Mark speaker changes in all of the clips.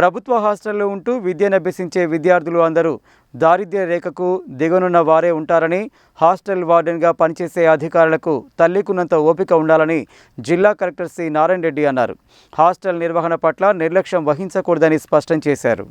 Speaker 1: ప్రభుత్వ హాస్టల్లో ఉంటూ విద్యనభ్యసించే విద్యార్థులు అందరూ దారిద్ర్య రేఖకు దిగునున్న వారే ఉంటారని, హాస్టల్ వార్డెన్గా పనిచేసే అధికారులకు తల్లికున్నంత ఓపిక ఉండాలని జిల్లా కలెక్టర్ సి నారాయణ రెడ్డి అన్నారు. హాస్టల్ నిర్వహణ పట్ల నిర్లక్ష్యం వహించకూడదని స్పష్టం చేశారు.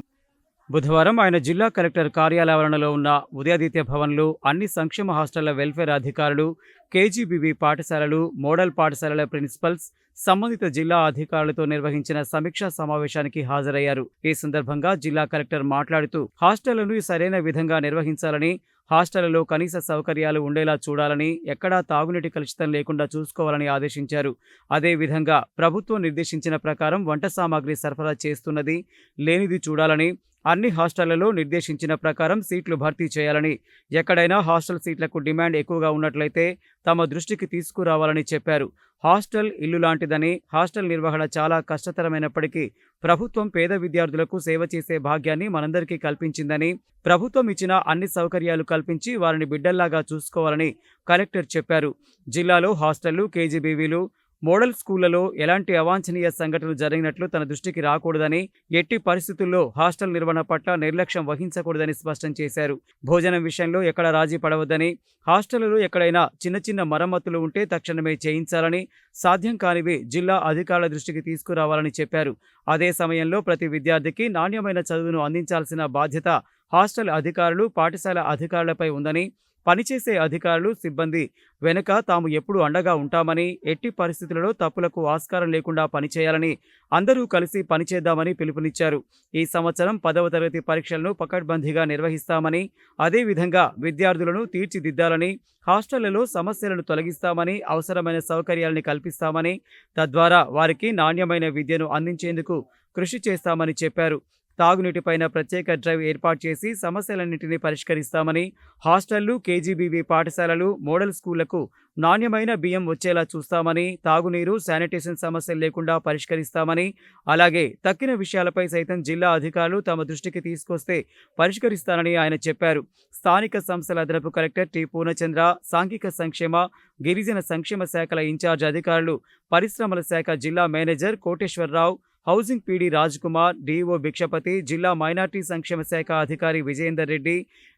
Speaker 1: బుధవారం ఆయన జిల్లా కలెక్టర్ కార్యాలయంలో ఉన్న ఉదయాదిత్య భవన్లో అన్ని సంక్షేమ హాస్టళ్ల వెల్ఫేర్ అధికారులు, కేజీబీవీ పాఠశాలలు, మోడల్ పాఠశాలల ప్రిన్సిపల్స్, సంబంధిత జిల్లా అధికారులతో నిర్వహించిన సమీక్షా సమావేశానికి హాజరయ్యారు. ఈ సందర్భంగా జిల్లా కలెక్టర్ మాట్లాడుతూ హాస్టళ్లను సరైన విధంగా నిర్వహించాలని, హాస్టళ్లలో కనీస సౌకర్యాలు ఉండేలా చూడాలని, ఎక్కడా తాగునీటి కలుషితం లేకుండా చూసుకోవాలని ఆదేశించారు. అదేవిధంగా ప్రభుత్వం నిర్దేశించిన ప్రకారం వంట సామాగ్రి సరఫరా చేస్తున్నది లేనిది చూడాలని, అన్ని హాస్టళ్లలో నిర్దేశించిన ప్రకారం సీట్లు భర్తీ చేయాలని, ఎక్కడైనా హాస్టల్ సీట్లకు డిమాండ్ ఎక్కువగా ఉన్నట్లయితే తమ దృష్టికి తీసుకురావాలని చెప్పారు. హాస్టల్ ఇల్లు లాంటిదని, హాస్టల్ నిర్వహణ చాలా కష్టతరమైనప్పటికీ ప్రభుత్వం పేద విద్యార్థులకు సేవ చేసే భాగ్యాన్ని మనందరికీ కల్పించిందని, ప్రభుత్వం ఇచ్చిన అన్ని సౌకర్యాలు కల్పించి వారిని బిడ్డల్లాగా చూసుకోవాలని కలెక్టర్ చెప్పారు. జిల్లాలో హాస్టళ్లు, కేజీబీవీలు, మోడల్ స్కూళ్లలో ఎలాంటి అవాంఛనీయ సంఘటనలు జరిగినట్లు తన దృష్టికి రాకూడదని, ఎట్టి పరిస్థితుల్లో హాస్టల్ నిర్వహణ పట్ల నిర్లక్ష్యం వహించకూడదని స్పష్టం చేశారు. భోజనం విషయంలో ఎక్కడ రాజీ పడవద్దని, హాస్టళ్లలో ఎక్కడైనా చిన్న చిన్న మరమ్మతులు ఉంటే తక్షణమే చేయించాలని, సాధ్యం కానివి జిల్లా అధికారుల దృష్టికి తీసుకురావాలని చెప్పారు. అదే సమయంలో ప్రతి విద్యార్థికి నాణ్యమైన చదువును అందించాల్సిన బాధ్యత హాస్టల్ అధికారులు, పాఠశాల అధికారులపై ఉందని, పనిచేసే అధికారులు, సిబ్బంది వెనుక తాము ఎప్పుడూ అండగా ఉంటామని, ఎట్టి పరిస్థితులలో తప్పులకు ఆస్కారం లేకుండా పనిచేయాలని, అందరూ కలిసి పనిచేద్దామని పిలుపునిచ్చారు. ఈ సంవత్సరం 10వ తరగతి పరీక్షలను పకడ్బందీగా నిర్వహిస్తామని, అదేవిధంగా విద్యార్థులను తీర్చిదిద్దాలని, హాస్టళ్లలో సమస్యలను తొలగిస్తామని, అవసరమైన సౌకర్యాలను కల్పిస్తామని, తద్వారా వారికి నాణ్యమైన విద్యను అందించేందుకు కృషి చేస్తామని చెప్పారు. తాగునీటిపైన ప్రత్యేక డ్రైవ్ ఏర్పాటు చేసి సమస్యలన్నింటినీ పరిష్కరిస్తామని, హాస్టళ్లు, కేజీబీవీ పాఠశాలలు, మోడల్ స్కూళ్లకు నాణ్యమైన బియ్యం వచ్చేలా చూస్తామని, తాగునీరు, శానిటేషన్ సమస్యలు లేకుండా పరిష్కరిస్తామని, అలాగే తక్కిన విషయాలపై సైతం జిల్లా అధికారులు తమ దృష్టికి తీసుకొస్తే పరిష్కరిస్తానని ఆయన చెప్పారు. స్థానిక సంస్థల అదనపు కలెక్టర్ టి పూర్ణచంద్ర, సాంఘిక సంక్షేమ, గిరిజన సంక్షేమ శాఖల ఇన్ఛార్జ్ అధికారులు, పరిశ్రమల శాఖ జిల్లా manager Koteswararao, housing PD Rajkumar, DO Bhikshapathi, జిల్లా మైనార్టీ సంక్షేమ శాఖ అధికారి విజయేందర్ రెడ్డి,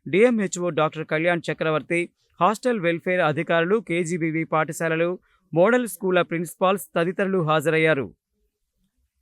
Speaker 1: డిఎంహెచ్ఓ డాక్టర్ కళ్యాణ్ చక్రవర్తి, హాస్టల్ వెల్ఫేర్ అధికారులు, కేజీబీవీ పాఠశాలలు, మోడల్ స్కూళ్ల ప్రిన్సిపాల్స్ తదితరులు హాజరయ్యారు.